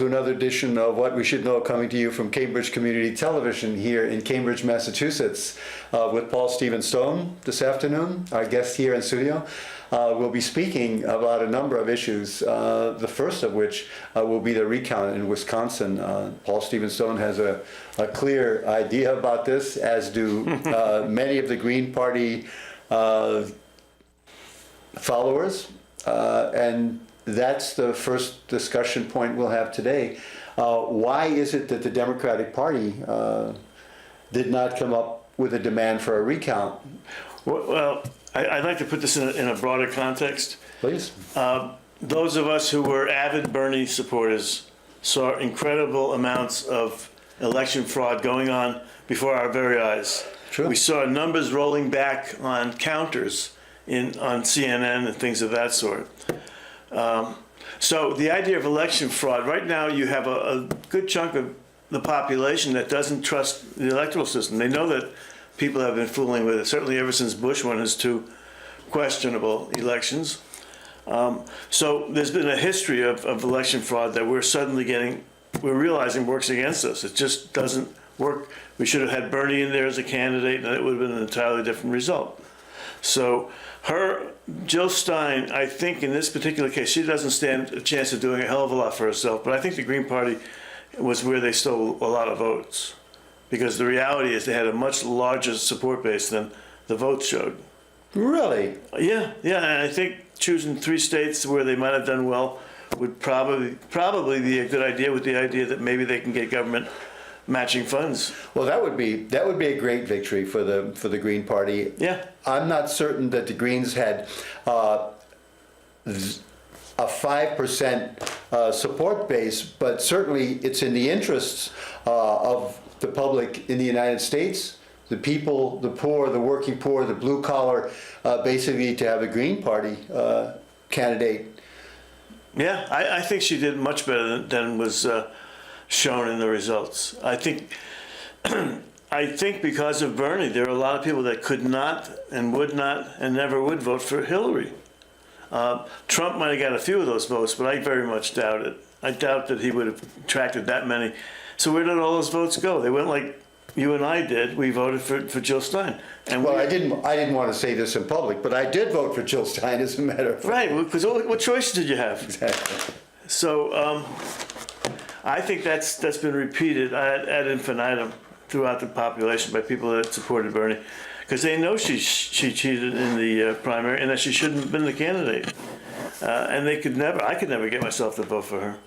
to another edition of What We Should Know, coming to you from Cambridge Community Television here in Cambridge, Massachusetts, with Paul Stephen Stone this afternoon, our guest here in studio. We'll be speaking about a number of issues, the first of which will be the recount in Wisconsin. Paul Stephen Stone has a clear idea about this, as do many of the Green Party followers, and that's the first discussion point we'll have today. Why is it that the Democratic Party did not come up with a demand for a recount? Well, I'd like to put this in a broader context. Please. Those of us who were avid Bernie supporters saw incredible amounts of election fraud going on before our very eyes. True. We saw numbers rolling back on counters on CNN and things of that sort. So the idea of election fraud, right now you have a good chunk of the population that doesn't trust the electoral system. They know that people have been fooling with it, certainly ever since Bush won his two questionable elections. So there's been a history of election fraud that we're realizing works against us. It just doesn't work. We should have had Bernie in there as a candidate, and it would have been an entirely different result. So Jill Stein, I think in this particular case, she doesn't stand a chance of doing a hell of a lot for herself, but I think the Green Party was where they stole a lot of votes, because the reality is they had a much larger support base than the votes showed. Really? Yeah, and I think choosing 3 states where they might have done well would probably be a good idea, with the idea that maybe they can get government matching funds. Well, that would be a great victory for the Green Party. Yeah. I'm not certain that the Greens had a 5% support base, but certainly it's in the interests of the public in the United States, the people, the poor, the working poor, the blue collar, basically to have a Green Party candidate. Yeah, I think she did much better than was shown in the results. I think because of Bernie, there are a lot of people that could not and would not and never would vote for Hillary. Trump might have got a few of those votes, but I very much doubt it. I doubt that he would have attracted that many. So where did all those votes go? They went like you and I did. We voted for Jill Stein. And well, I didn't want to say this in public, but I did vote for Jill Stein, as a matter of fact. Right, because what choices did you have? Exactly. So I think that's been repeated ad infinitum throughout the population by people that supported Bernie, because they know she cheated in the primary and that she shouldn't have been the candidate. And I could never get myself to vote for her.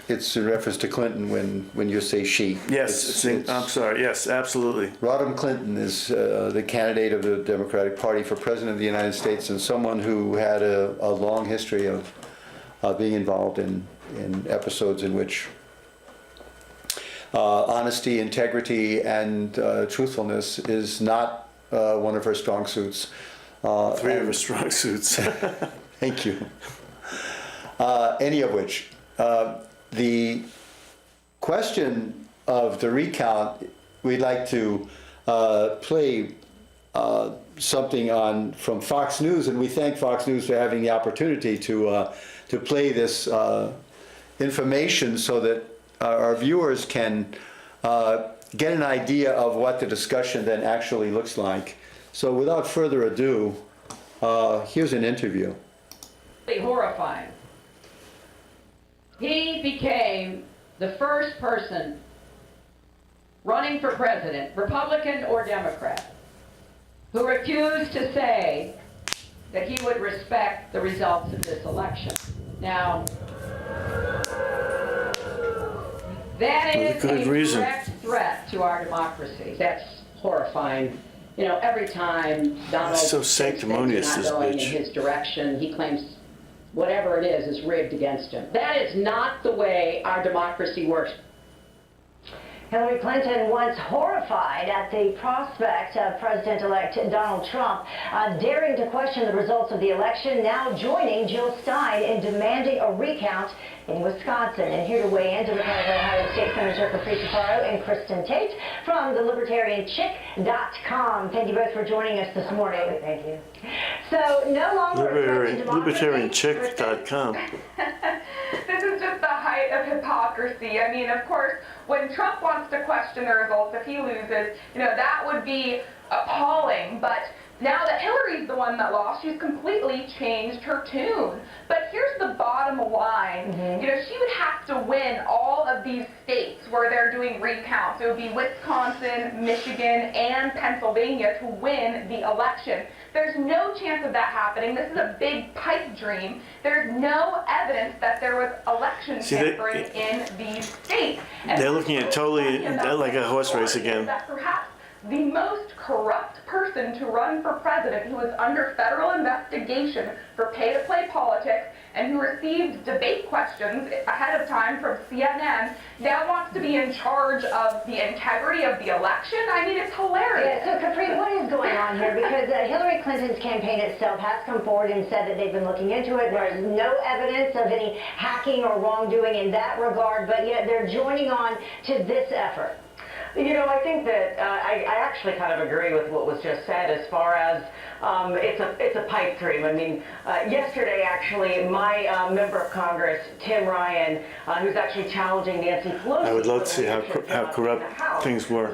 It's in reference to Clinton when you say she. Yes, I'm sorry. Yes, absolutely. Rodham Clinton is the candidate of the Democratic Party for President of the United States, and someone who had a long history of being involved in episodes in which honesty, integrity, and truthfulness is not one of her strong suits. 3 of her strong suits. Thank you. Any of which. The question of the recount, we'd like to play something from Fox News, and we thank Fox News for having the opportunity to play this information so that our viewers can get an idea of what the discussion then actually looks like. So without further ado, here's an interview. Horrifying. He became the first person running for president, Republican or Democrat, who refused to say that he would respect the results of this election. Now, that is a direct threat to our democracy. That's horrifying. You know, every time Donald so thinks sanctimonious, things are not going in his direction, he claims whatever it is rigged against him. That is not the way our democracy works. Hillary Clinton once horrified at the prospect of President-elect Donald Trump daring to question the results of the election, now joining Jill Stein in demanding a recount in Wisconsin. And here to weigh in, Democratic Ohio State Senator Capri Cifaro and Kristen Tate from the LibertarianChick.com. Thank you both for joining us this morning. Thank you. So no longer LibertarianChick.com. This is of hypocrisy. I mean, of course, when Trump wants to question the results, if he loses, that would be appalling. But now that Hillary's the one that lost, she's completely changed her tune. But here's the bottom line. She would have to win all of these states where they're doing recounts. It would be Wisconsin, Michigan, and Pennsylvania to win the election. There's no chance of that happening. This is a big pipe dream. There's no evidence that there was election tampering in these states. And They're looking at totally like a horse race again. That perhaps the most corrupt person to run for president, who is under federal investigation for pay-to-play politics and who received debate questions ahead of time from CNN, now wants to be in charge of the integrity of the election. I mean, it's hilarious. Yeah, so Capri, what is going on here? Because Hillary Clinton's campaign itself has come forward and said that they've been looking into it. There's no evidence of any hacking or wrongdoing in that regard, but yet they're joining on to this effort. I think that I actually kind of agree with what was just said as far as it's a pipe dream. I mean, yesterday actually, my member of Congress, Tim Ryan, who's actually challenging Nancy Pelosi. I would love to see how corrupt things were.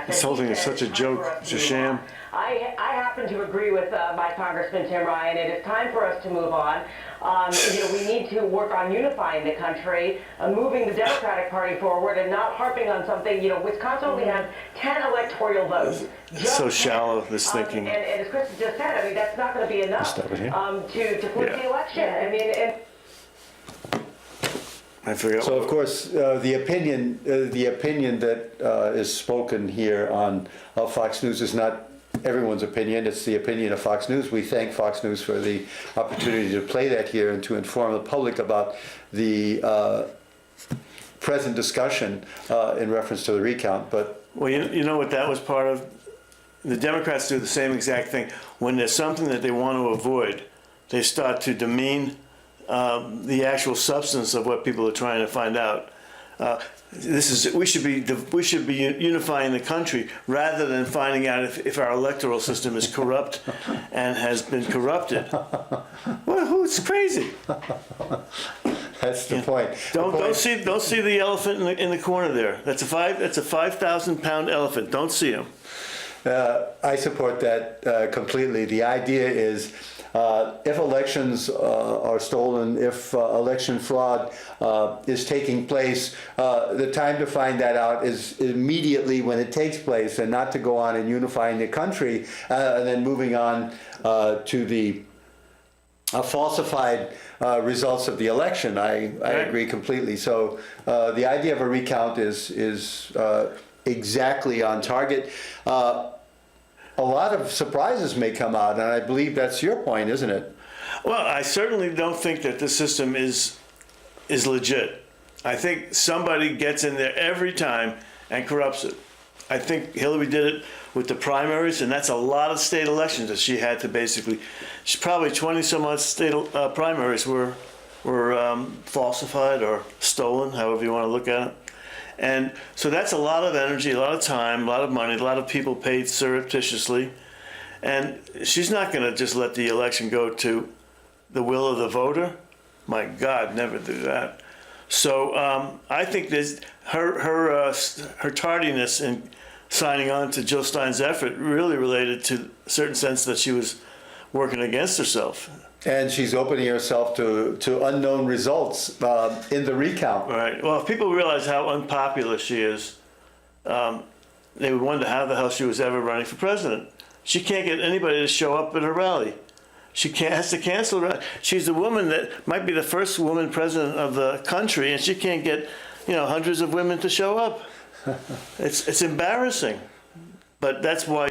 This whole thing is such a joke. It's a sham. I happen to agree with my Congressman Tim Ryan. It is time for us to move on. We need to work on unifying the country, moving the Democratic Party forward, and not harping on something. Wisconsin only has 10 electoral votes. It's so shallow, this thinking. And as Chris just said, I mean, that's not going to be enough to flip the election. I mean, I forget. So of course, the opinion that is spoken here on Fox News is not everyone's opinion. It's the opinion of Fox News. We thank Fox News for the opportunity to play that here and to inform the public about the present discussion in reference to the recount. But well, you know what that was part of? The Democrats do the same exact thing. When there's something that they want to avoid, they start to demean the actual substance of what people are trying to find out. We should be unifying the country rather than finding out if our electoral system is corrupt and has been corrupted. Well, who's crazy? that's the point. Don't see the elephant in the corner there. That's a 5,000-pound elephant. Don't see him. I support that completely. The idea is if elections are stolen, if election fraud is taking place, the time to find that out is immediately when it takes place, and not to go on and unifying the country and then moving on to the falsified results of the election. I agree completely. So the idea of a recount is exactly on target. A lot of surprises may come out, and I believe that's your point, isn't it? Well, I certainly don't think that the system is legit. I think somebody gets in there every time and corrupts it. I think Hillary did it with the primaries, and that's a lot of state elections that she had to basically. She's probably 20 some odd state primaries were falsified or stolen, however you want to look at it. And so that's a lot of energy, a lot of time, a lot of money, a lot of people paid surreptitiously. And she's not going to just let the election go to the will of the voter. My God, never do that. So I think her tardiness in signing on to Jill Stein's effort really related to a certain sense that she was working against herself. And she's opening herself to unknown results in the recount. Right. Well, if people realize how unpopular she is, they would wonder how the hell she was ever running for president. She can't get anybody to show up at her rally. She has to cancel her. She's the woman that might be the first woman president of the country, and she can't get, hundreds of women to show up. It's embarrassing. But that's why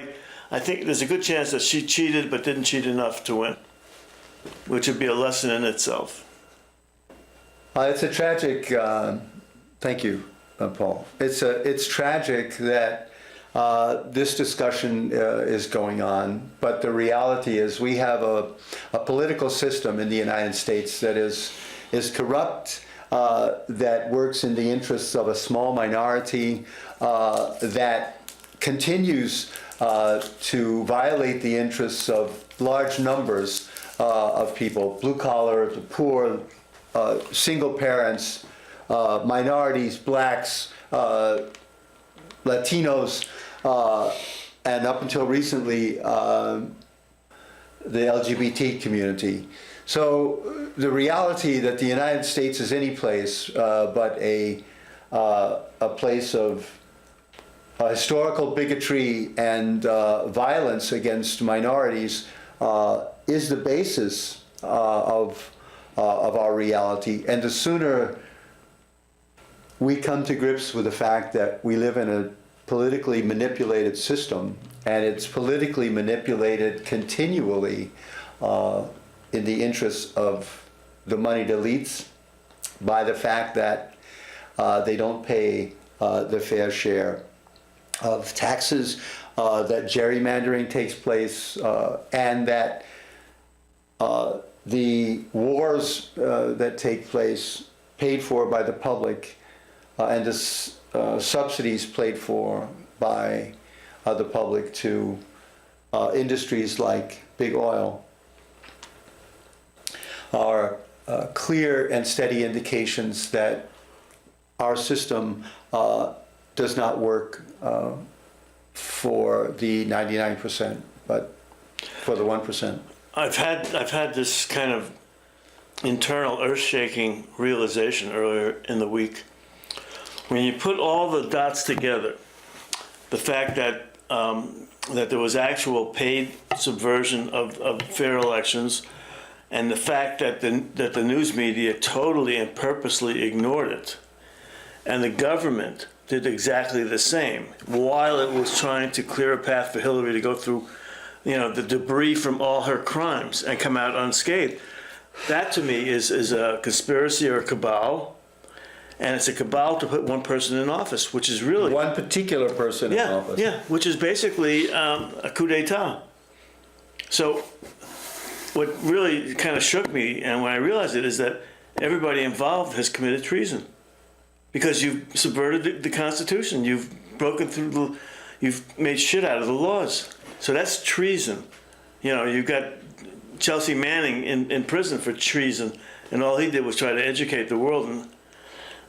I think there's a good chance that she cheated but didn't cheat enough to win, which would be a lesson in itself. It's a tragic. Thank you, Paul. It's tragic that this discussion is going on, but the reality is we have a political system in the United States that is corrupt, that works in the interests of a small minority, that continues to violate the interests of large numbers of people, blue collar, the poor, single parents, minorities, blacks, Latinos, and up until recently, the LGBT community. So the reality that the United States is any place but a place of historical bigotry and violence against minorities is the basis of our reality. And the sooner we come to grips with the fact that we live in a politically manipulated system, and it's politically manipulated continually in the interests of the moneyed elites by the fact that they don't pay the fair share of taxes, that gerrymandering takes place, and that the wars that take place paid for by the public and the subsidies paid for by the public to industries like big oil are clear and steady indications that our system does not work for the 99%, but for the 1%. I've had this kind of internal earth-shaking realization earlier in the week. When you put all the dots together, the fact that that there was actual paid subversion of fair elections, and the fact that the news media totally and purposely ignored it, and the government did exactly the same while it was trying to clear a path for Hillary to go through, the debris from all her crimes and come out unscathed. That to me is a conspiracy or a cabal, and it's a cabal to put one person in office, which is really One particular person in office. yeah, which is basically a coup d'état. So what really kind of shook me, and when I realized it, is that everybody involved has committed treason. Because you've subverted the Constitution, you've broken through you've made shit out of the laws. So that's treason. You've got Chelsea Manning in prison for treason, and all he did was try to educate the world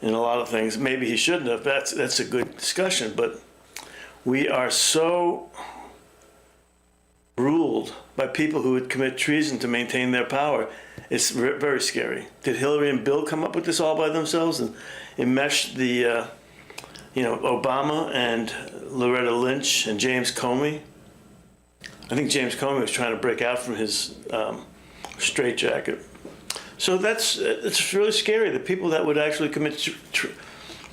in a lot of things. Maybe he shouldn't have. That's a good discussion, but we are so ruled by people who would commit treason to maintain their power. It's very scary. Did Hillary and Bill come up with this all by themselves and enmesh the, Obama and Loretta Lynch and James Comey? I think James Comey was trying to break out from his straitjacket. So it's really scary. The people that would actually commit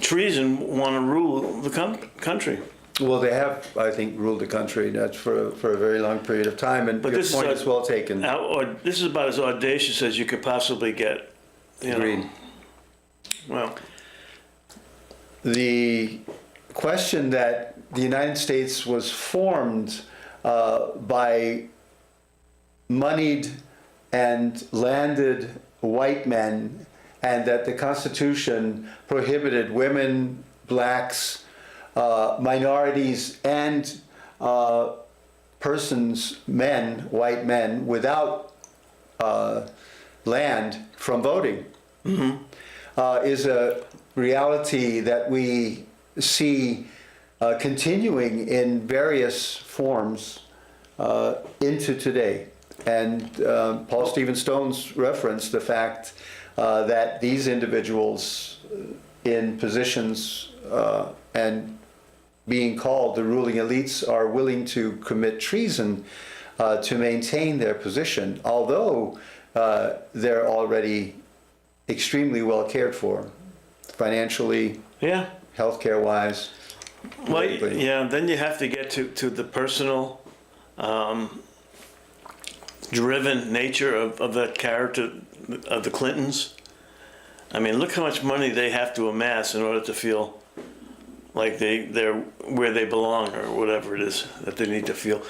treason want to rule the country. Well, they have, I think, ruled the country. That's for a very long period of time, and your point is well taken. This is about as audacious as you could possibly get. Agreed. Well, the question that the United States was formed by moneyed and landed white men, and that the Constitution prohibited women, blacks, minorities, and persons, white men, without land from voting, is a reality that we see continuing in various forms into today. And Paul Stephen Stone's referenced the fact that these individuals in positions and being called the ruling elites are willing to commit treason to maintain their position, although they're already extremely well cared for, financially, healthcare wise. Well, yeah, then you have to get to the personal driven nature of that character of the Clintons. I mean, look how much money they have to amass in order to feel like they're where they belong, or whatever it is that they need to feel.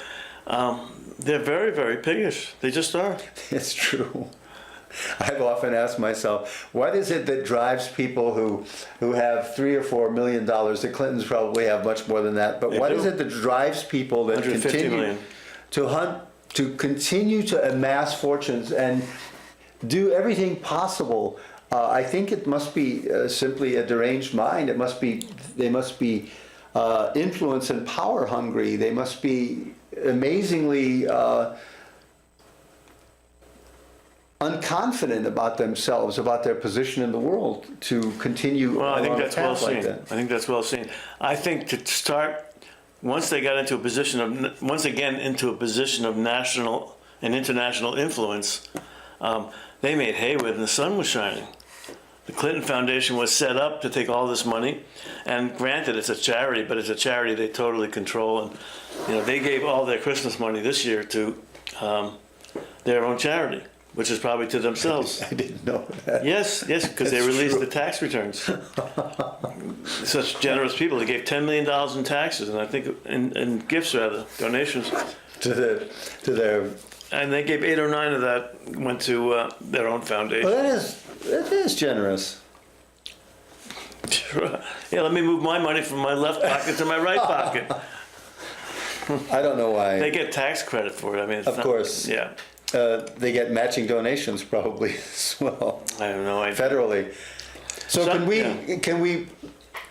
They're very, very piggish. They just are. It's true. I've often asked myself, what is it that drives people who have $3 or $4 million? The Clintons probably have much more than that. But what is it that drives people that continue to continue to amass fortunes and do everything possible I think it must be simply a deranged mind. They must be influence and power hungry. They must be amazingly unconfident about themselves, about their position in the world, to continue Well, I think along a that's well path like seen. that. I think that's well seen. I think to start, once they got into a position of, once again, into a position of national and international influence, they made hay with, and the sun was shining. The Clinton Foundation was set up to take all this money, and granted, it's a charity, but it's a charity they totally control. And they gave all their Christmas money this year to their own charity, which is probably to themselves. I didn't know that. Yes, because they That's released true. the tax returns. Such generous people. They gave $10 million in taxes, and I think in gifts, rather, donations. To their. And they gave 8 or 9 of that went to their own foundation. Well, that is generous. Yeah, let me move my money from my left pocket to my right pocket. I don't know why. They get tax credit for it. I mean, it's Of not- course. Yeah, They get matching donations probably as well, I have no idea. federally. So Some- can we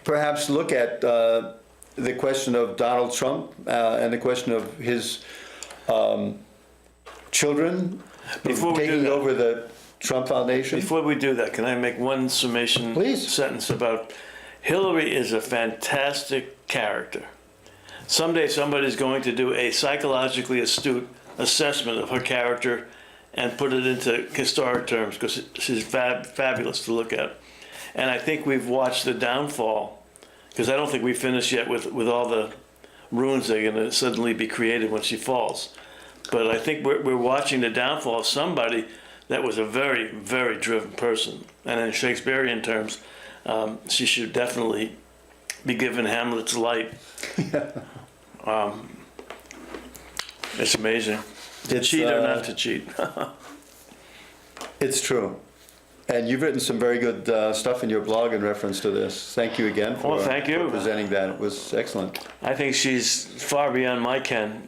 perhaps look at the question of Donald Trump and the question of his children Before we do taking that- over the Trump Foundation? Before we do that, can I make one summation Please. sentence about Hillary is a fantastic character. Someday somebody's going to do a psychologically astute assessment of her character and put it into historic terms, because she's fabulous to look at. And I think we've watched the downfall, because I don't think we finished yet with all the ruins that are going to suddenly be created when she falls. But I think we're watching the downfall of somebody that was a very, very driven person. And in Shakespearean terms, she should definitely be given Hamlet's light. It's amazing. To It's, cheat or not to cheat. It's true. And you've written some very good stuff in your blog in reference to this. Thank you again for, Well, thank you. for presenting that. It was excellent. I think she's far beyond my ken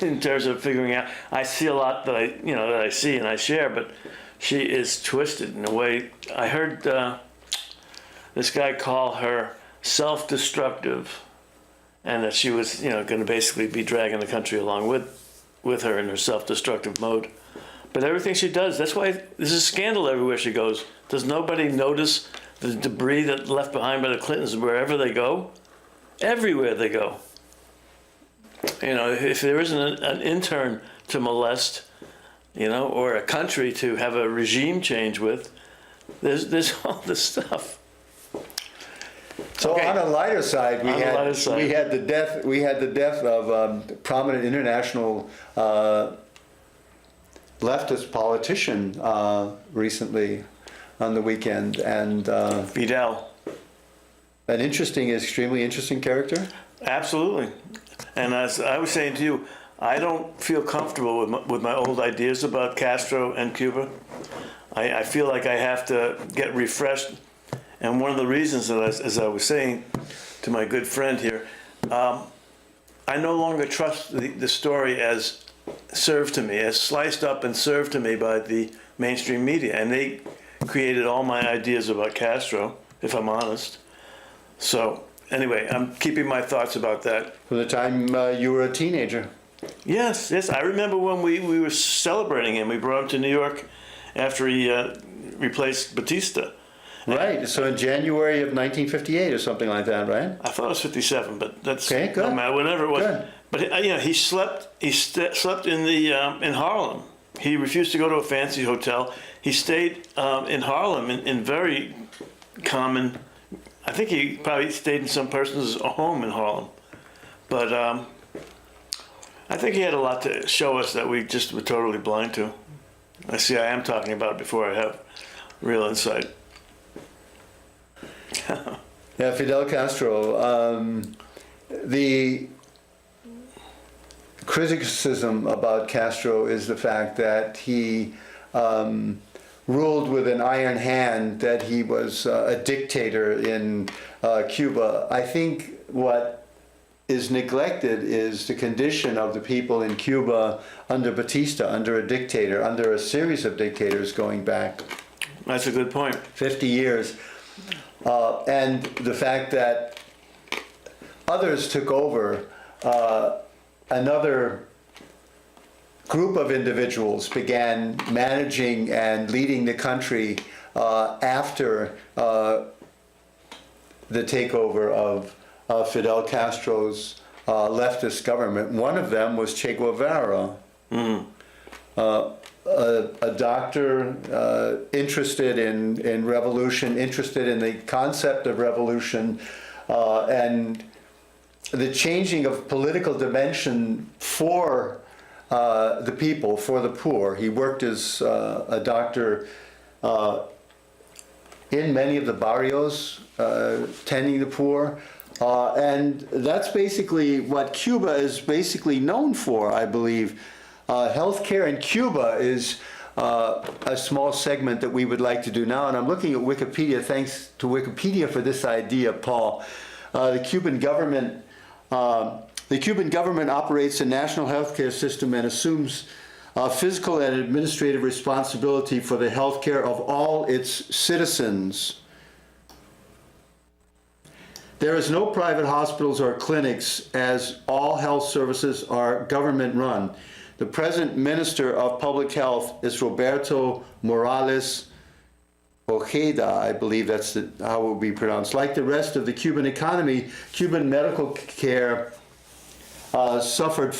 in terms of figuring out. I see a lot that I see and I share, but she is twisted in a way. I heard this guy call her self-destructive, and that she was, going to basically be dragging the country along with her in her self-destructive mode. But everything she does, that's why there's a scandal everywhere she goes. Does nobody notice the debris that's left behind by the Clintons wherever they go? Everywhere they go. If there isn't an intern to molest, or a country to have a regime change with, there's all this stuff. So Okay. on a lighter side, we On a lighter side. had the death of prominent international leftist politician recently on the weekend, and Fidel. an extremely interesting character. Absolutely. And as I was saying to you, I don't feel comfortable with my old ideas about Castro and Cuba. I feel like I have to get refreshed. And one of the reasons that, as I was saying to my good friend here, I no longer trust the story as served to me, as sliced up and served to me by the mainstream media. And they created all my ideas about Castro, if I'm honest. So anyway, I'm keeping my thoughts about that. From the time you were a teenager. Yes. I remember when we were celebrating him. We brought him to New York after he replaced Batista. Right, so in January of 1958 or something like that, right? I thought it was 57, but that's Okay, good. no matter, whatever it was. Good. But he slept in in Harlem. He refused to go to a fancy hotel. He stayed in Harlem in very common. I think he probably stayed in some person's home in Harlem. But I think he had a lot to show us that we just were totally blind to. I am talking about it before I have real insight. Yeah, Fidel Castro. The criticism about Castro is the fact that he ruled with an iron hand, that he was a dictator in Cuba. I think what is neglected is the condition of the people in Cuba under Batista, under a dictator, under a series of dictators going back. That's a good point. 50 years. And the fact that others took over, another group of individuals began managing and leading the country after the takeover of Fidel Castro's leftist government. One of them was Che Guevara, a doctor interested in revolution, interested in the concept of revolution, and the changing of political dimension for the people, for the poor. He worked as a doctor in many of the barrios, tending the poor. And that's basically what Cuba is basically known for, I believe. Healthcare in Cuba is a small segment that we would like to do now. And I'm looking at Wikipedia. Thanks to Wikipedia for this idea, Paul. The Cuban government operates a national healthcare system and assumes physical and administrative responsibility for the healthcare of all its citizens. There is no private hospitals or clinics, as all health services are government-run. The present Minister of Public Health is Roberto Morales Ojeda, I believe that's how it will be pronounced. Like the rest of the Cuban economy, Cuban medical care suffered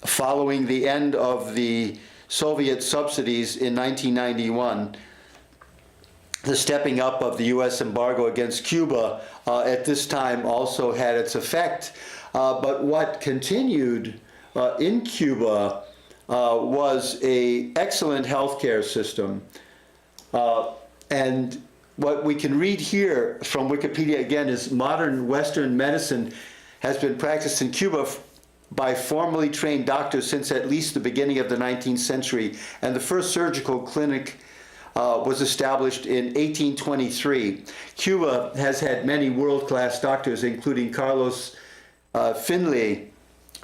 following the end of the Soviet subsidies in 1991. The stepping up of the U.S. embargo against Cuba at this time also had its effect. But what continued in Cuba was an excellent healthcare system. And what we can read here from Wikipedia again is modern Western medicine has been practiced in Cuba by formally trained doctors since at least the beginning of the 19th century. And the first surgical clinic was established in 1823. Cuba has had many world-class doctors, including Carlos Finlay,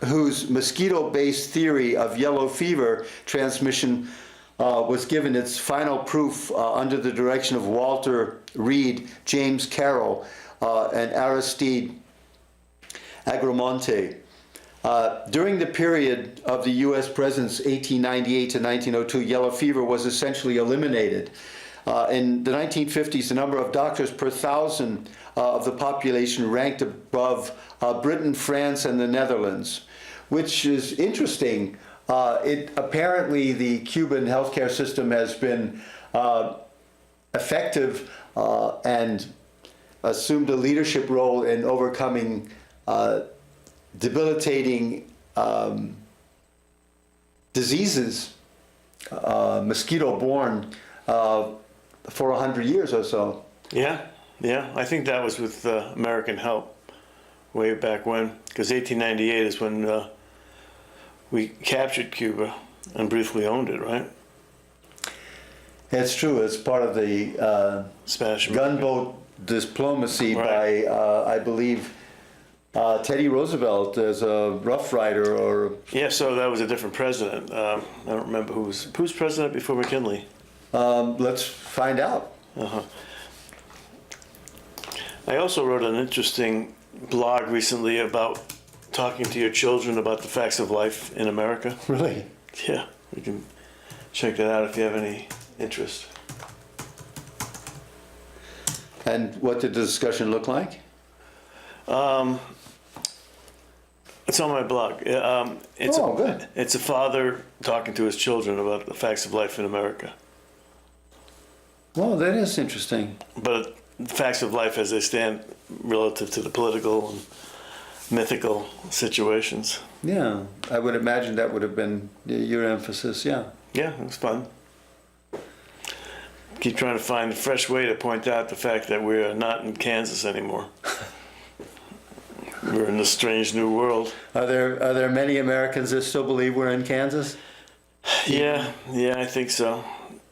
whose mosquito-based theory of yellow fever transmission was given its final proof under the direction of Walter Reed, James Carroll, and Aristide Agramonte. During the period of the U.S. presence, 1898 to 1902, yellow fever was essentially eliminated. In the 1950s, the number of doctors per thousand of the population ranked above Britain, France, and the Netherlands, which is interesting. Apparently, the Cuban healthcare system has been effective and assumed a leadership role in overcoming debilitating diseases, mosquito-borne, for 100 years or so. Yeah. I think that was with American help way back when, because 1898 is when we captured Cuba and briefly owned it, right? It's true. It's part of the Spanish gunboat diplomacy Right. by, I believe, Teddy Roosevelt as a Rough Rider, or Yeah, so that was a different president. I don't remember who's president before McKinley. let's find out. I also wrote an interesting blog recently about talking to your children about the facts of life in America. Really? Yeah, you can check that out if you have any interest. And what did the discussion look like? It's on my blog. Good. It's a father talking to his children about the facts of life in America. Well, that is interesting. But the facts of life as they stand relative to the political and mythical situations. Yeah, I would imagine that would have been your emphasis, yeah. Yeah, it was fun. Keep trying to find a fresh way to point out the fact that we're not in Kansas anymore. We're in a strange new world. Are there many Americans that still believe we're in Kansas? Yeah, I think so.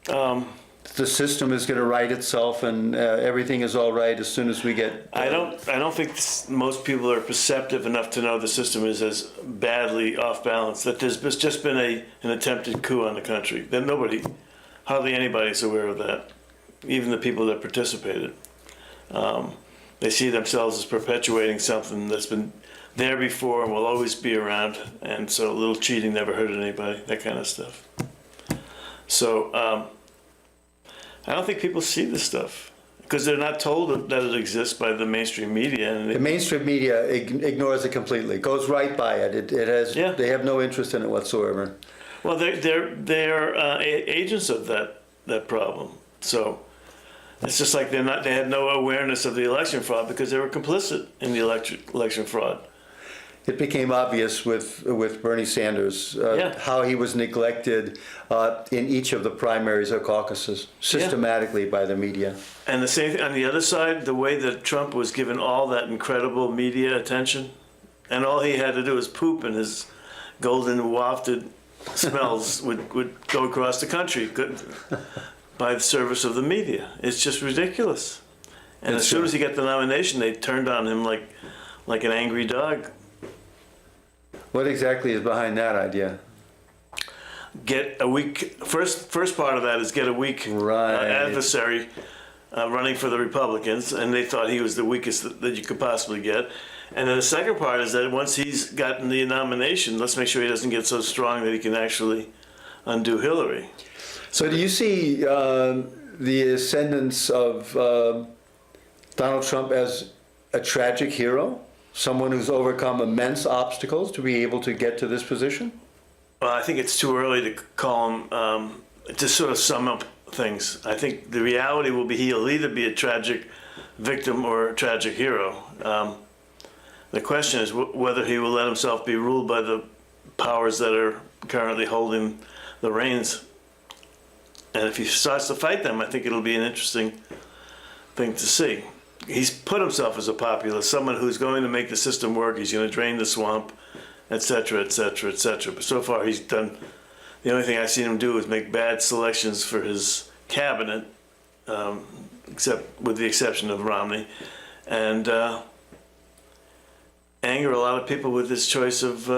The system is going to right itself, and everything is all right as soon as we get. I don't think most people are perceptive enough to know the system is as badly off balance. That there's just been an attempted coup on the country. That hardly anybody's aware of that. even the people that participated. They see themselves as perpetuating something that's been there before and will always be around, and so a little cheating never hurt anybody, that kind of stuff. So I don't think people see this stuff because they're not told that it exists by the mainstream media. And The mainstream media ignores it completely, goes right by it. It has, Yeah. They have no interest in it whatsoever. well, they're agents of that problem. So it's just like they had no awareness of the election fraud because they were complicit in the election fraud. It became obvious with Bernie Sanders Yeah. how he was neglected in each of the primaries or caucuses systematically by the media. And the same thing on the other side, the way that Trump was given all that incredible media attention, and all he had to do was poop, and his golden wafted smells would go across the country by the service of the media. It's just ridiculous. And as soon as he got the nomination, they turned on him like an angry dog. What exactly is behind that idea? Get a weak first part of that is get a weak Right. adversary running for the Republicans, and they thought he was the weakest that you could possibly get. And then the second part is that once he's gotten the nomination, let's make sure he doesn't get so strong that he can actually undo Hillary. So do you see the ascendance of Donald Trump as a tragic hero? Someone who's overcome immense obstacles to be able to get to this position? Well, I think it's too early to call him, to sort of sum up things. I think the reality will be he'll either be a tragic victim or a tragic hero. The question is whether he will let himself be ruled by the powers that are currently holding the reins. And if he starts to fight them, I think it'll be an interesting thing to see. He's put himself as a populist, someone who's going to make the system work. He's going to drain the swamp, et cetera, et cetera, et cetera. But so far he's done, the only thing I've seen him do is make bad selections for his cabinet, except with the exception of Romney, and anger a lot of people with his choice of,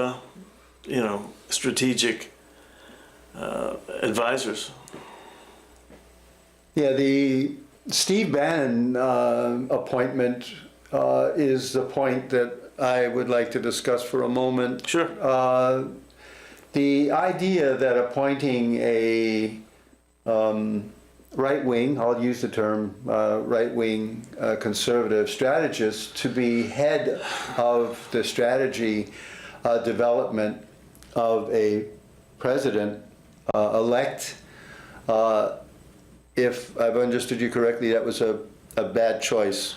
strategic advisors. Yeah, the Steve Bannon appointment is the point that I would like to discuss for a moment. Sure. The idea that appointing a right-wing, I'll use the term right-wing conservative strategist to be head of the strategy development of a president-elect, if I've understood you correctly, that was a bad choice.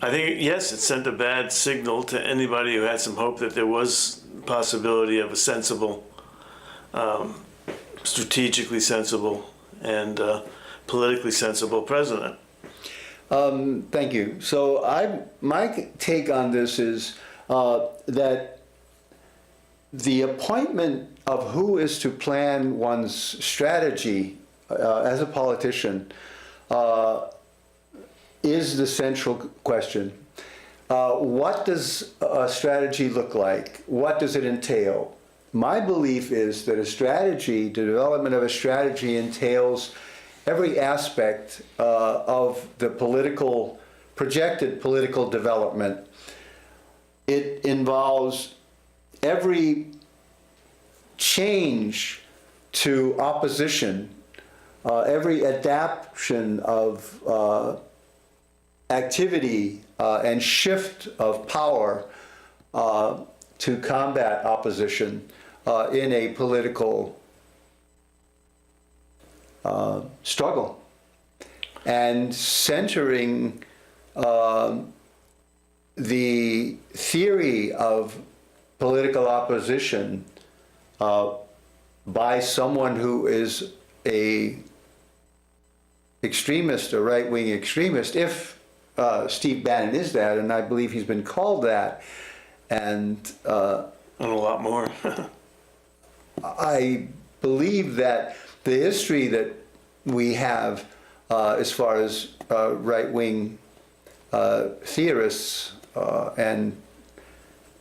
I think, yes, it sent a bad signal to anybody who had some hope that there was possibility of a sensible, strategically sensible, and politically sensible president. Thank you. So my take on this is that the appointment of who is to plan one's strategy as a politician is the central question. What does a strategy look like? What does it entail? My belief is that a strategy, the development of a strategy, entails every aspect of the projected political development. It involves every change to opposition, every adaptation of activity and shift of power to combat opposition in a political struggle, and centering the theory of political opposition by someone who is a extremist, a right-wing extremist, if Steve Bannon is that, and I believe he's been called that, and And a lot more. I believe that the history that we have as far as right-wing theorists and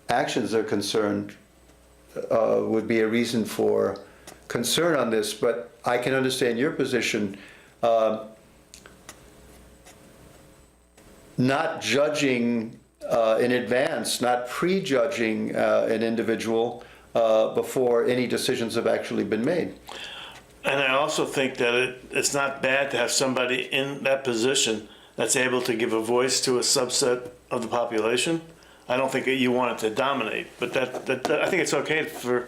actions are concerned would be a reason for concern on this, but I can understand your position. not judging in advance, not prejudging an individual before any decisions have actually been made. And I also think that it's not bad to have somebody in that position that's able to give a voice to a subset of the population. I don't think that you want it to dominate, but I think it's okay for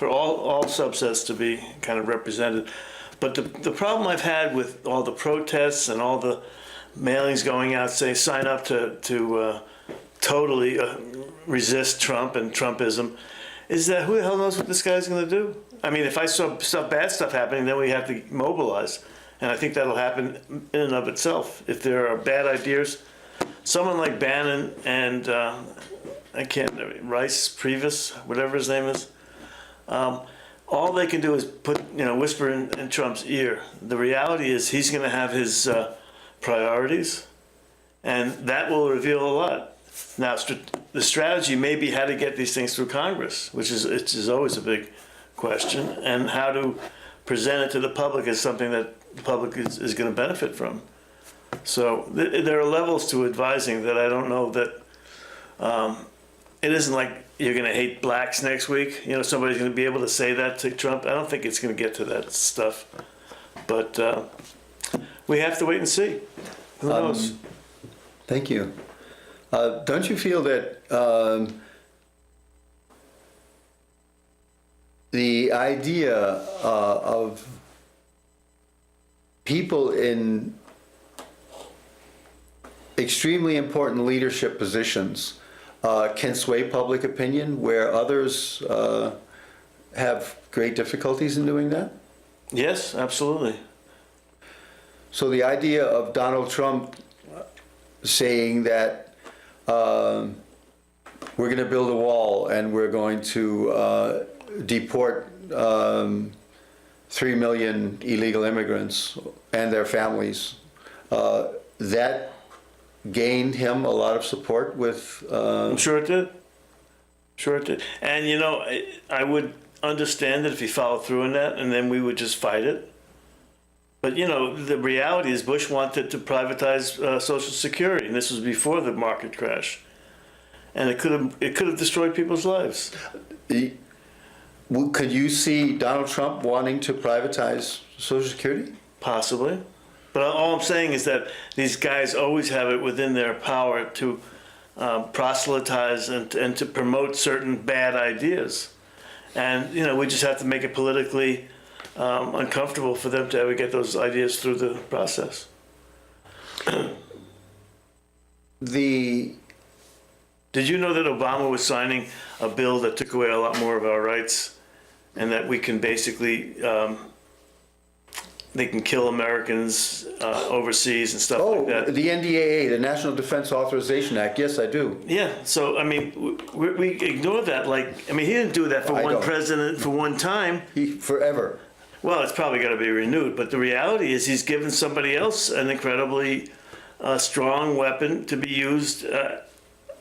all subsets to be kind of represented. But the problem I've had with all the protests and all the mailings going out saying sign up to totally resist Trump and Trumpism is that who the hell knows what this guy's going to do? I mean, if I saw bad stuff happening, then we have to mobilize. And I think that'll happen in and of itself. If there are bad ideas, someone like Bannon and Rice, Previs, whatever his name is, all they can do is whisper in Trump's ear. The reality is he's going to have his priorities, and that will reveal a lot. Now, the strategy may be how to get these things through Congress, which is always a big question, and how to present it to the public as something that the public is going to benefit from. So there are levels to advising that I don't know that it isn't like you're going to hate blacks next week. Somebody's going to be able to say that to Trump. I don't think it's going to get to that stuff, but we have to wait and see. Who knows? Thank you. Don't you feel that the idea of people in extremely important leadership positions can sway public opinion where others have great difficulties in doing that? Yes, absolutely. So the idea of Donald Trump saying that we're going to build a wall and we're going to deport 3 million illegal immigrants and their families, that gained him a lot of support with... I'm sure it did. Sure it did. And, I would understand it if he followed through on that, and then we would just fight it. But, the reality is Bush wanted to privatize Social Security, and this was before the market crash. And it could have destroyed people's lives. Could you see Donald Trump wanting to privatize Social Security? Possibly. But all I'm saying is that these guys always have it within their power to proselytize and to promote certain bad ideas. And, we just have to make it politically uncomfortable for them to ever get those ideas through the process. Did you know that Obama was signing a bill that took away a lot more of our rights, and that we can basically, they can kill Americans overseas and stuff like that? The NDAA, the National Defense Authorization Act. Yes, I do. Yeah, so, we ignore that. He didn't do that for one president for one time. Forever. Well, it's probably got to be renewed, but the reality is he's given somebody else an incredibly strong weapon to be used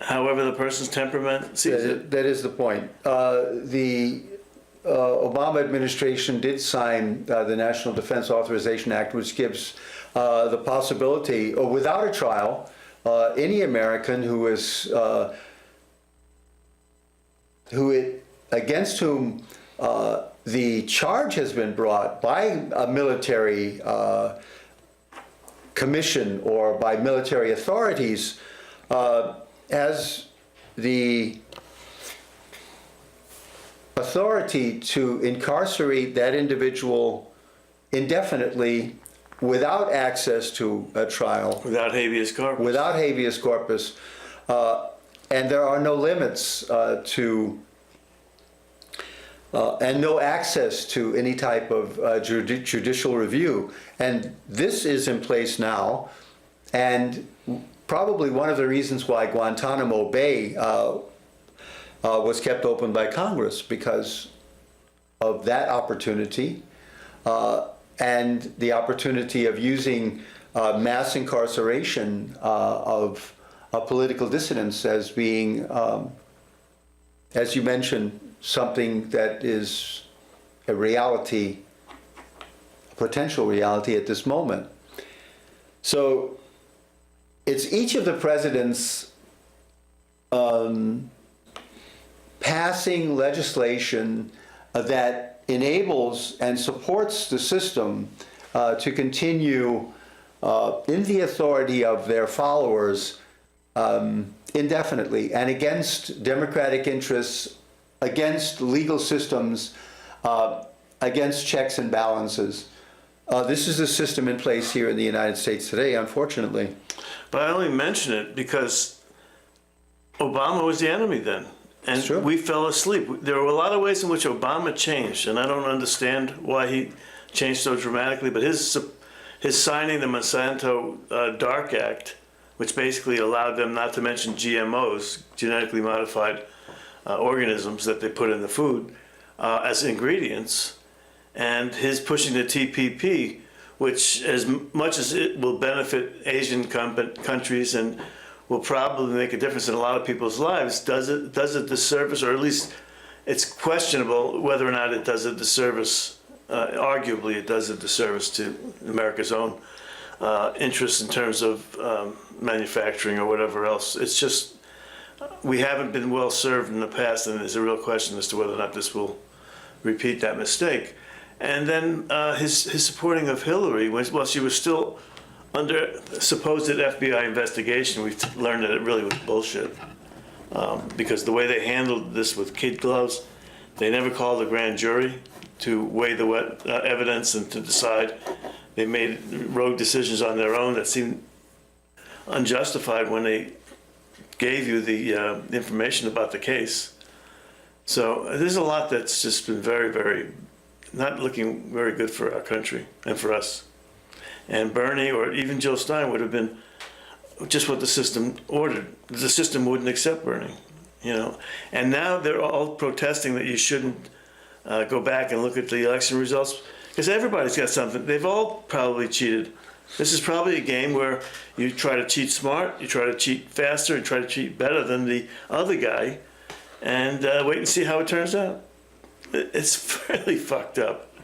however the person's temperament sees it. That is the point. The Obama administration did sign the National Defense Authorization Act, which gives the possibility, or without a trial, any American against whom the charge has been brought by a military commission or by military authorities has the authority to incarcerate that individual indefinitely without access to a trial. Without habeas corpus. Without habeas corpus. And there are no limits and no access to any type of judicial review. And this is in place now, and probably one of the reasons why Guantanamo Bay was kept open by Congress, because of that opportunity and the opportunity of using mass incarceration of political dissidents as being, as you mentioned, something that is a reality, a potential reality at this moment. So it's each of the presidents passing legislation that enables and supports the system to continue in the authority of their followers indefinitely and against democratic interests, against legal systems, against checks and balances. This is a system in place here in the United States today, unfortunately. But I only mention it because Obama was the enemy then. And True. we fell asleep. There were a lot of ways in which Obama changed, and I don't understand why he changed so dramatically, but his signing the Monsanto Dark Act, which basically allowed them not to mention GMOs, genetically modified organisms that they put in the food, as ingredients, and his pushing the TPP, which as much as it will benefit Asian countries and will probably make a difference in a lot of people's lives, does a disservice, or at least it's questionable whether or not it does a disservice. Arguably, it does a disservice to America's own interests in terms of manufacturing or whatever else. It's just, we haven't been well served in the past, and there's a real question as to whether or not this will repeat that mistake. And then his supporting of Hillary, while she was still under supposed FBI investigation, we've learned that it really was bullshit. Because the way they handled this with kid gloves, they never called a grand jury to weigh the evidence and to decide. They made rogue decisions on their own that seemed unjustified when they gave you the information about the case. So there's a lot that's just been very, very, not looking very good for our country and for us. And Bernie or even Jill Stein would have been just what the system ordered. The system wouldn't accept Bernie, you know. And now they're all protesting that you shouldn't go back and look at the election results, because everybody's got something. They've all probably cheated. This is probably a game where you try to cheat smart, you try to cheat faster, and try to cheat better than the other guy, and wait and see how it turns out. It's fairly fucked up.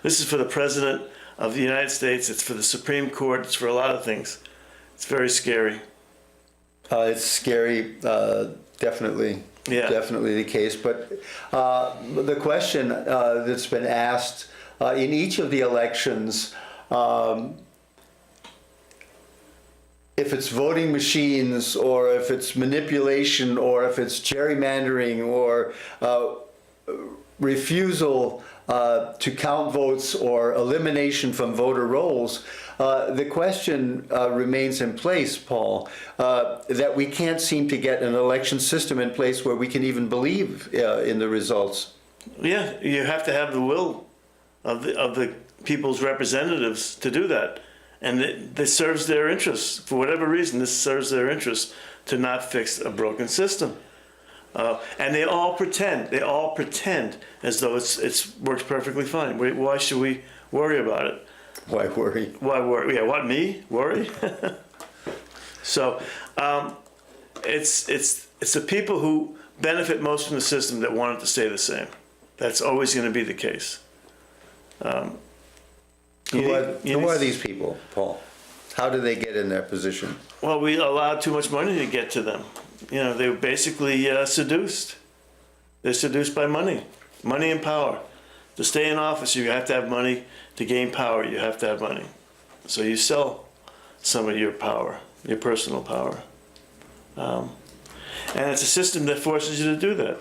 This is for the President of the United States, it's for the Supreme Court, it's for a lot of things. It's very scary. It's scary, definitely. Yeah. Definitely the case. But the question that's been asked in each of the elections, if it's voting machines or if it's manipulation or if it's gerrymandering or refusal to count votes or elimination from voter rolls, the question remains in place, Paul, that we can't seem to get an election system in place where we can even believe in the results. Yeah, you have to have the will of the people's representatives to do that. And this serves their interests. For whatever reason, this serves their interests to not fix a broken system. And they all pretend as though it works perfectly fine. Why should we worry about it? Why worry? Why worry? Yeah, what, me? Worry? So it's the people who benefit most from the system that want it to stay the same. That's always going to be the case. Who are these people, Paul? How do they get in their position? Well, we allowed too much money to get to them. You know, they were basically seduced. They're seduced by money and power. To stay in office, you have to have money. To gain power, you have to have money. So you sell some of your power, your personal power. And it's a system that forces you to do that.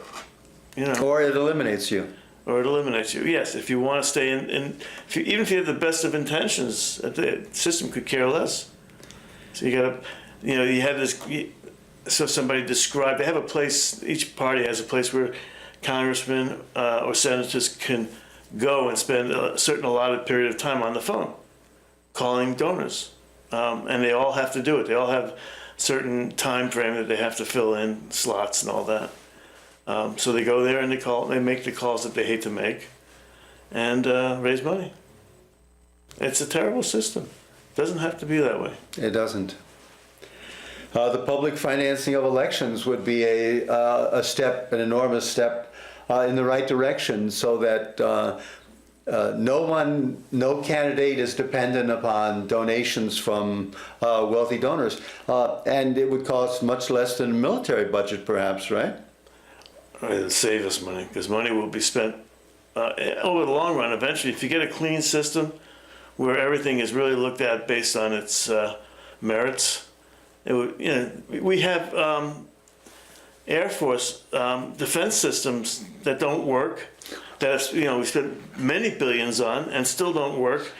You know. Or it eliminates you. Or it eliminates you. Yes, if you want to stay even if you have the best of intentions, the system could care less. So you got to, you have this. So somebody described, they have a place. Each party has a place where congressmen or senators can go and spend a certain allotted period of time on the phone, calling donors, and they all have to do it. They all have a certain time frame that they have to fill in, slots and all that. So they go there and they make the calls that they hate to make, and raise money. It's a terrible system. It doesn't have to be that way. It doesn't. The public financing of elections would be a step, an enormous step in the right direction, so that no candidate is dependent upon donations from wealthy donors. And it would cost much less than a military budget, perhaps, right? It'll save us money, because money will be spent over the long run. Eventually, if you get a clean system where everything is really looked at based on its merits, it would, you know, we have Air Force defense systems that don't work, that, you know, we spent many billions on and still don't work,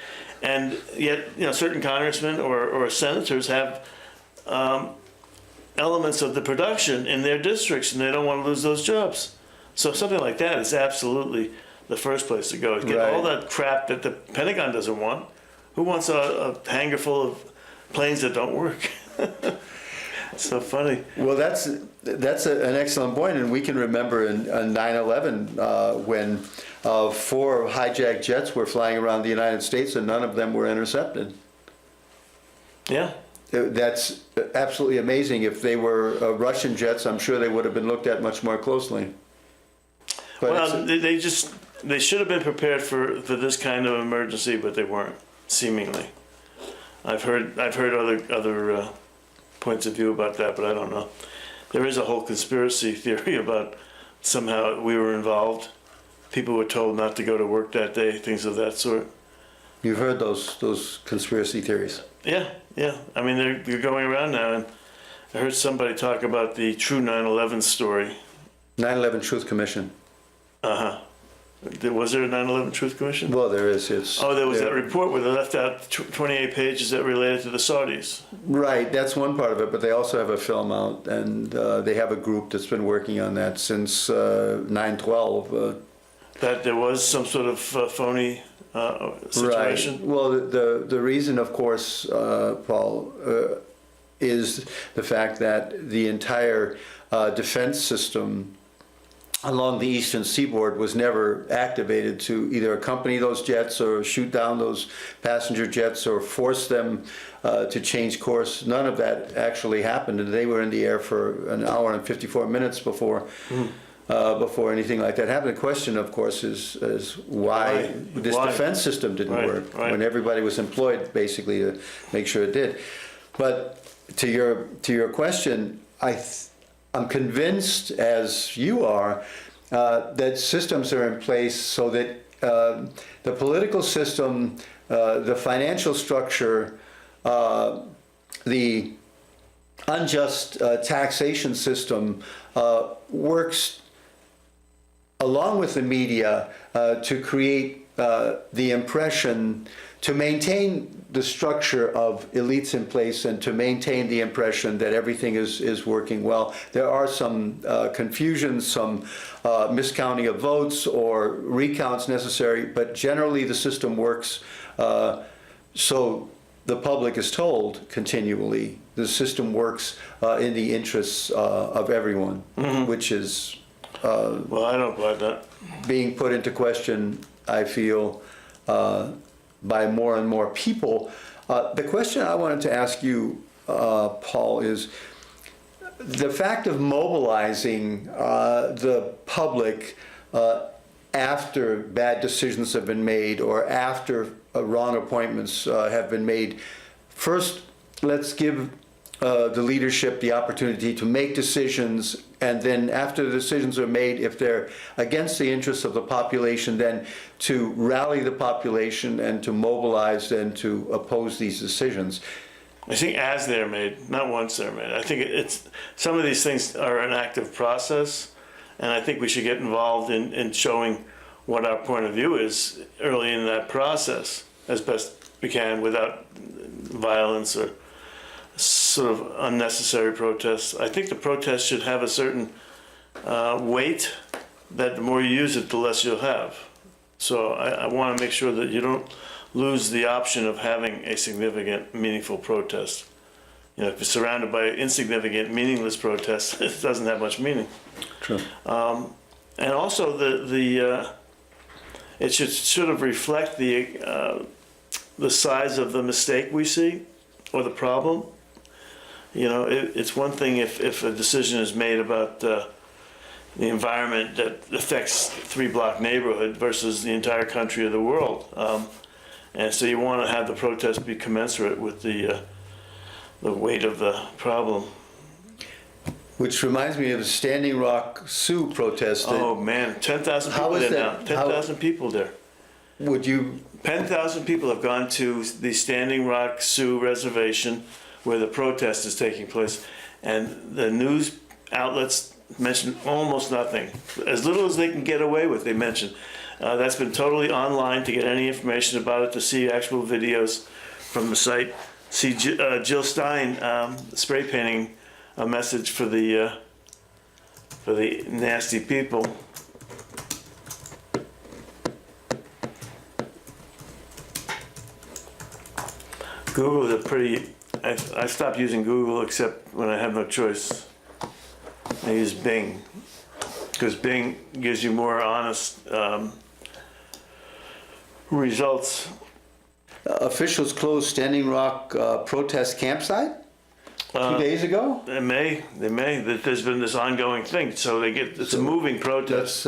and yet, you know, certain congressmen or senators have elements of the production in their districts, and they don't want to lose those jobs. So something like that is absolutely the first place to go. Get all that crap that the Pentagon doesn't want. Who wants a hangar full of planes that don't work? So funny. Well, that's an excellent point, and we can remember in 9/11 when 4 hijacked jets were flying around the United States and none of them were intercepted. Yeah. That's absolutely amazing. If they were Russian jets, I'm sure they would have been looked at much more closely. But well, they should have been prepared for this kind of emergency, but they weren't, seemingly. I've heard other points of view about that, but I don't know. There is a whole conspiracy theory about somehow we were involved. People were told not to go to work that day, things of that sort. You've heard those conspiracy theories. Yeah. I mean, they're going around now, and I heard somebody talk about the true 9/11 story. 9/11 Truth Commission. Was there a 9/11 Truth Commission? Well, there is. There was that report where they left out 28 pages that related to the Saudis. Right, that's one part of it, but they also have a film out, and they have a group that's been working on that since 9/12. That there was some sort of phony situation? Right. Well, the reason, of course, Paul, is the fact that the entire defense system along the eastern seaboard was never activated to either accompany those jets or shoot down those passenger jets or force them to change course. None of that actually happened, and they were in the air for an hour and 54 minutes before anything like that happened. The question, of course, is why this defense system didn't work when everybody was employed basically to make sure it did. But to your question, I'm convinced, as you are, that systems are in place so that the political system, the financial structure, the unjust taxation system works along with the media to create the impression, to maintain the structure of elites in place and to maintain the impression that everything is working well. There are some confusions, some miscounting of votes or recounts necessary, but generally the system works so the public is told continually the system works in the interests of everyone, which is well, I don't buy that. Being put into question, I feel, by more and more people. The question I wanted to ask you, Paul, is the fact of mobilizing the public after bad decisions have been made or after wrong appointments have been made. First, let's give the leadership the opportunity to make decisions, and then after the decisions are made, if they're against the interests of the population, then to rally the population and to mobilize and to oppose these decisions. I think as they're made, not once they're made. I think it's some of these things are an active process, and I think we should get involved in showing what our point of view is early in that process as best we can without violence or sort of unnecessary protests. I think the protest should have a certain weight that the more you use it, the less you'll have. So I want to make sure that you don't lose the option of having a significant, meaningful protest. You know, if it's surrounded by insignificant, meaningless protests, it doesn't have much meaning. True. And also it should sort of reflect the size of the mistake we see or the problem. You know, it's one thing if a decision is made about the environment that affects 3-block neighborhood versus the entire country or the world. And so you want to have the protest be commensurate with the weight of the problem. Which reminds me of the Standing Rock Sioux protest. Oh man, 10,000 How people is there now. that- 10,000 people there. Would you, 10,000 people have gone to the Standing Rock Sioux Reservation where the protest is taking place, and the news outlets mention almost nothing. As little as they can get away with, they mention. That's been totally online to get any information about it, to see actual videos from the site. See Jill Stein spray painting a message for the nasty people. Google is a pretty, I stopped using Google except when I have no choice. I use Bing, because Bing gives you more honest results. officials closed Standing Rock protest campsite 2 days ago? They may, there's been this ongoing thing, so it's a moving protest.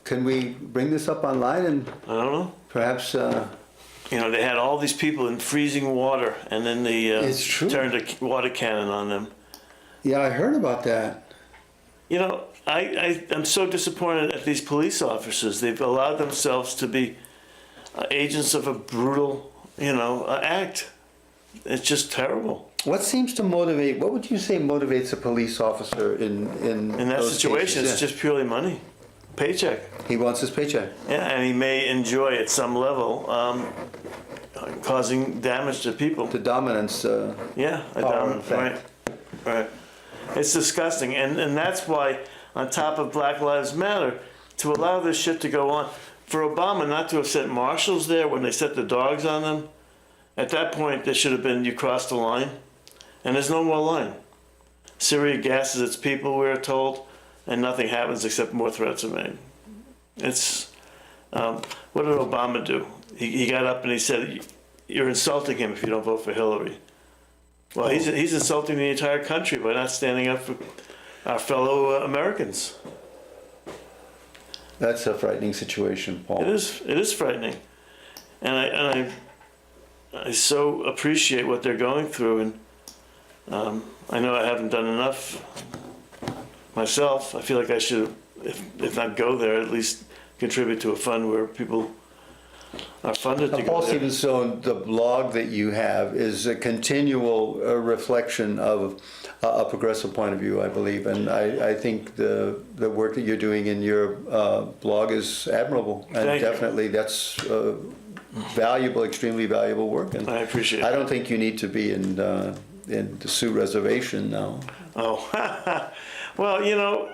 Can we bring this up online and I don't know. perhaps, You know, they had all these people in freezing water, and then they It's true. turned a water cannon on them. yeah, I heard about that. You know, I'm so disappointed at these police officers. They've allowed themselves to be agents of a brutal, act. It's just terrible. What seems to motivate, what would you say motivates a police officer in In that those situation, cases? it's just purely money, paycheck. He wants his paycheck. Yeah, and he may enjoy at some level causing damage to people. The dominance, Yeah, Power and effect. right. It's disgusting, and that's why, on top of Black Lives Matter, to allow this shit to go on, for Obama not to have sent marshals there when they set the dogs on them, at that point there should have been, you crossed the line, and there's no more line. Syria gasses its people, we're told, and nothing happens except more threats are made. It's, what did Obama do? He got up and he said, you're insulting him if you don't vote for Hillary. Well, he's insulting the entire country by not standing up for our fellow Americans. that's a frightening situation, Paul. It is frightening, and I so appreciate what they're going through, and I know I haven't done enough myself. I feel like I should, if not go there, at least contribute to a fund where people are funded to Paul go there. Stevenson, the blog that you have is a continual reflection of a progressive point of view, I believe, and I think the work that you're doing in your blog is admirable, and Thank you. definitely that's valuable, extremely valuable work. And I appreciate I it. don't think you need to be in the Sioux Reservation now. Oh, well,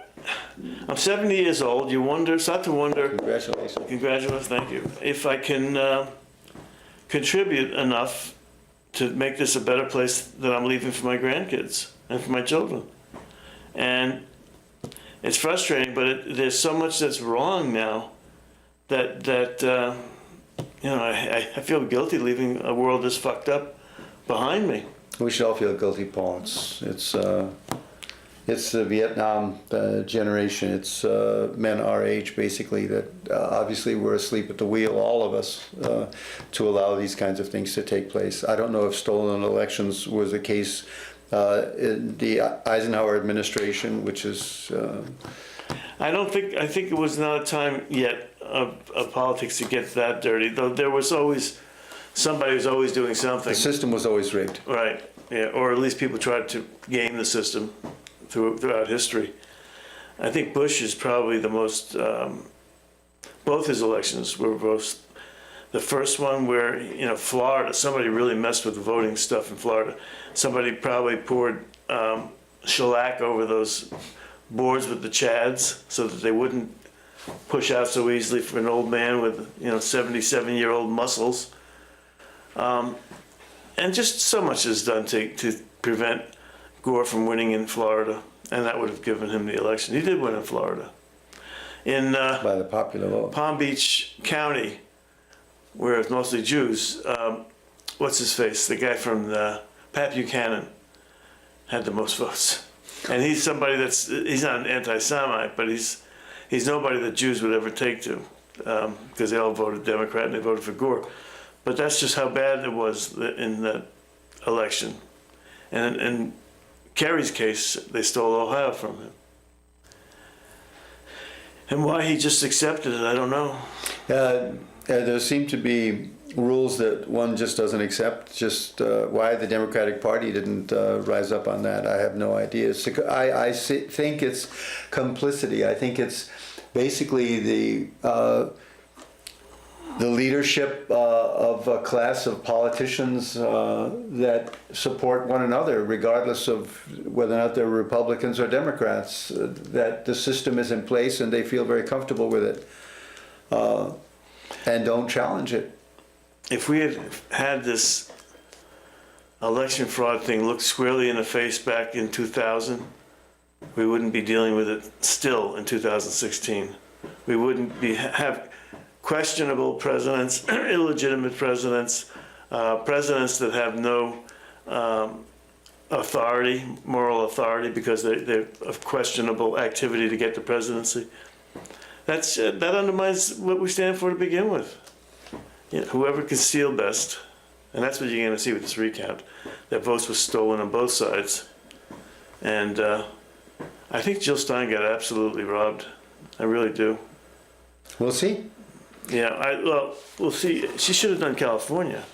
I'm 70 years old. You start to wonder. Congratulations. Congratulations, thank you. If I can contribute enough to make this a better place that I'm leaving for my grandkids and for my children. And it's frustrating, but there's so much that's wrong now that I feel guilty leaving a world this fucked up behind me. We should all feel guilty, Paul. It's the Vietnam generation. It's men our age, basically, that obviously were asleep at the wheel, all of us, to allow these kinds of things to take place. I don't know if stolen elections was the case in the Eisenhower administration, which is... I think it was not a time yet of politics to get that dirty, though there was always somebody who's always doing something. The system was always rigged. Right, yeah, or at least people tried to game the system throughout history. I think Bush is probably the most, both his elections were both, the first one where, Florida, somebody really messed with the voting stuff in Florida. Somebody probably poured shellac over those boards with the Chads so that they wouldn't push out so easily for an old man with, 77-year-old muscles. And just so much is done to prevent Gore from winning in Florida, and that would have given him the election. He did win in Florida. In By the popular vote. Palm Beach County, where it's mostly Jews, what's his face? The guy from Pat Buchanan had the most votes. And he's somebody he's not an anti-Semite, but he's nobody that Jews would ever take to, because they all voted Democrat and they voted for Gore. But that's just how bad it was in that election. And in Kerry's case, they stole Ohio from him. And why he just accepted it, I don't know. There seem to be rules that one just doesn't accept. Just why the Democratic Party didn't rise up on that, I have no idea. I think it's complicity. I think it's basically the leadership of a class of politicians that support one another, regardless of whether or not they're Republicans or Democrats, that the system is in place and they feel very comfortable with it and don't challenge it. If we had had this election fraud thing looked squarely in the face back in 2000, we wouldn't be dealing with it still in 2016. We wouldn't have questionable presidents, illegitimate presidents, presidents that have no authority, moral authority, because they're of questionable activity to get the presidency. That undermines what we stand for to begin with. You know, whoever can steal best, and that's what you're going to see with this recount, that votes were stolen on both sides. And I think Jill Stein got absolutely robbed. I really do. We'll see. Yeah, well, we'll see. She should have done California,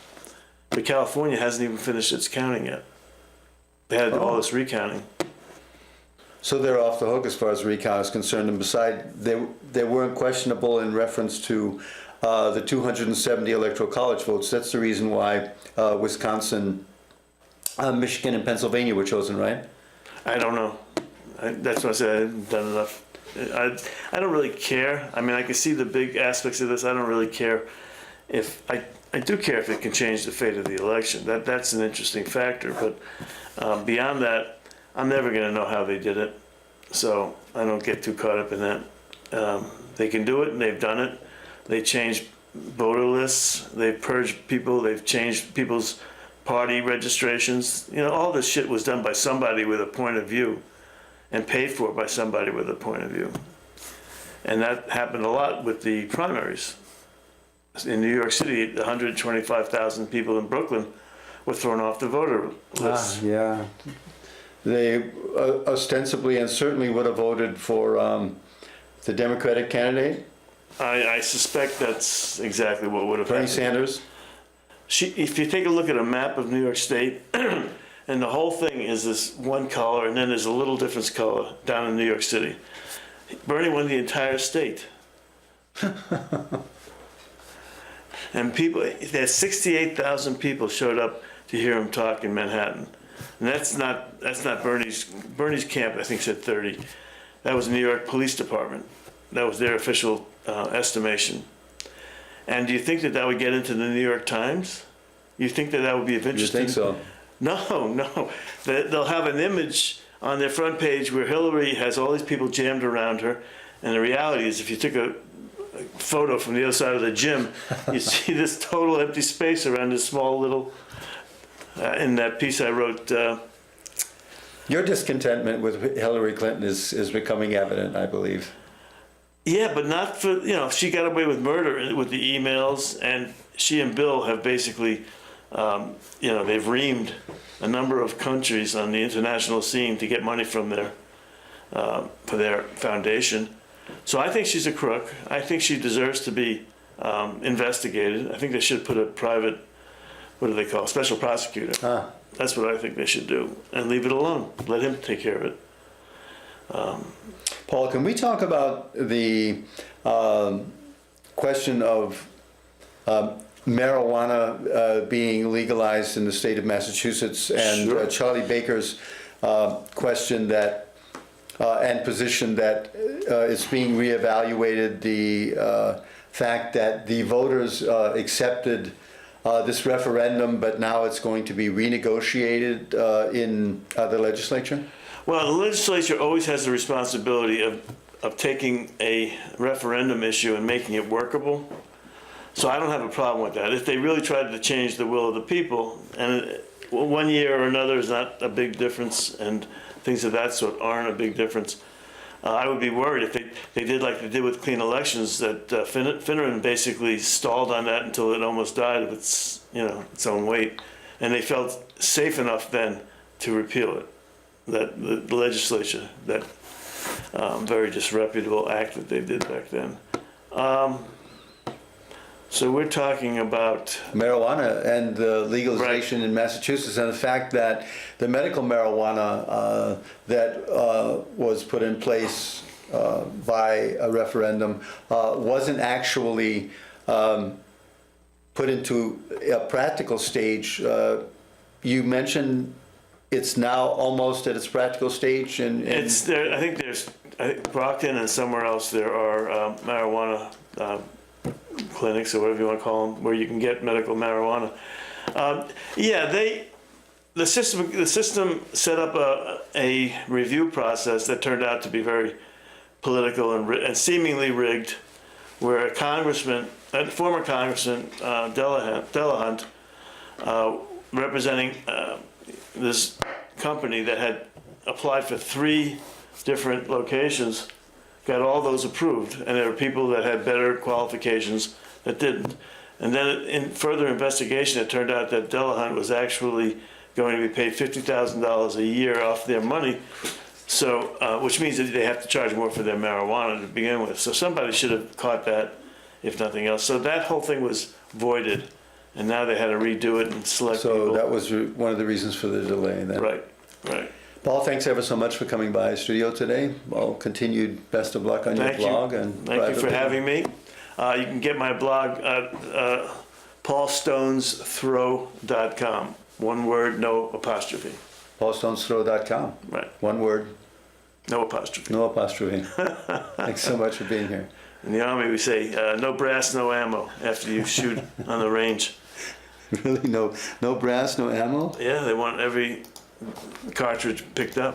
but California hasn't even finished its counting yet. They had all this recounting. So they're off the hook as far as recount is concerned. And beside, they weren't questionable in reference to the 270 electoral college votes. That's the reason why Wisconsin, Michigan, and Pennsylvania were chosen, right? I don't know. That's what I said. I haven't done enough. I don't really care. I mean, I can see the big aspects of this. I don't really care if I do care if it can change the fate of the election. That's an interesting factor. But beyond that, I'm never going to know how they did it. So I don't get too caught up in that. They can do it, and they've done it. They changed voter lists. They've purged people. They've changed people's party registrations. You know, all this shit was done by somebody with a point of view and paid for by somebody with a point of view. And that happened a lot with the primaries. In New York City, 125,000 people in Brooklyn were thrown off the voter list. Yeah. They ostensibly and certainly would have voted for the Democratic candidate, I suspect that's exactly what would have Bernie happened. Sanders. If you take a look at a map of New York State, and the whole thing is this one color, and then there's a little difference color down in New York City. Bernie won the entire state. And there's 68,000 people showed up to hear him talk in Manhattan. And that's not Bernie's camp, I think, said 30. That was New York Police Department. That was their official estimation. And do you think that would get into the New York Times? You think that would be of interest? You think so? No. They'll have an image on their front page where Hillary has all these people jammed around her. And the reality is, if you took a photo from the other side of the gym, you see this total empty space around this small little, in that piece I wrote. Your discontentment with Hillary Clinton is becoming evident, I believe. Yeah, but not for, she got away with murder with the emails, and she and Bill have basically, they've reamed a number of countries on the international scene to get money from for their foundation. So I think she's a crook. I think she deserves to be investigated. I think they should put a private, what do they call, special prosecutor. That's what I think they should do, and leave it alone. Let him take care of it. Paul, can we talk about the question of marijuana being legalized in the state of Massachusetts, and Sure. Charlie Baker's question that and position that it's being reevaluated, the fact that the voters accepted this referendum, but now it's going to be renegotiated in the legislature? Well, the legislature always has the responsibility of taking a referendum issue and making it workable. So I don't have a problem with that. If they really tried to change the will of the people, and one year or another is not a big difference, and things of that sort aren't a big difference. I would be worried if they did like they did with clean elections, that Finneran basically stalled on that until it almost died of its, its own weight. And they felt safe enough then to repeal it. That the legislature, that very disreputable act that they did back then. So we're talking about marijuana and the legalization in Massachusetts, and the fact that the medical marijuana that was put in place by a referendum wasn't actually put into a practical stage. You mentioned it's now almost at its practical stage, and it's there. I think Brockton and somewhere else there are marijuana clinics, or whatever you want to call them, where you can get medical marijuana. The system set up a review process that turned out to be very political and seemingly rigged, where a former congressman, Delahunt, representing this company that had applied for 3 different locations, got all those approved, and there were people that had better qualifications that didn't. And then in further investigation, it turned out that Delahunt was actually going to be paid $50,000 a year off their money, so which means that they have to charge more for their marijuana to begin with. So somebody should have caught that, if nothing else. So that whole thing was voided, and now they had to redo it and select people. so that was one of the reasons for the delay then. Right. Paul, thanks ever so much for coming by the studio today. Well, continued best of luck on your blog. Thank you for having me. You can get my blog at paulstonesthrow.com. One word, no apostrophe. paulstonesthrow.com. Right. One word. No apostrophe. No apostrophe. Thanks so much for being here. In the Army, we say, no brass, no ammo after you shoot on the range. Really? No brass, no ammo? Yeah, they want every cartridge picked up.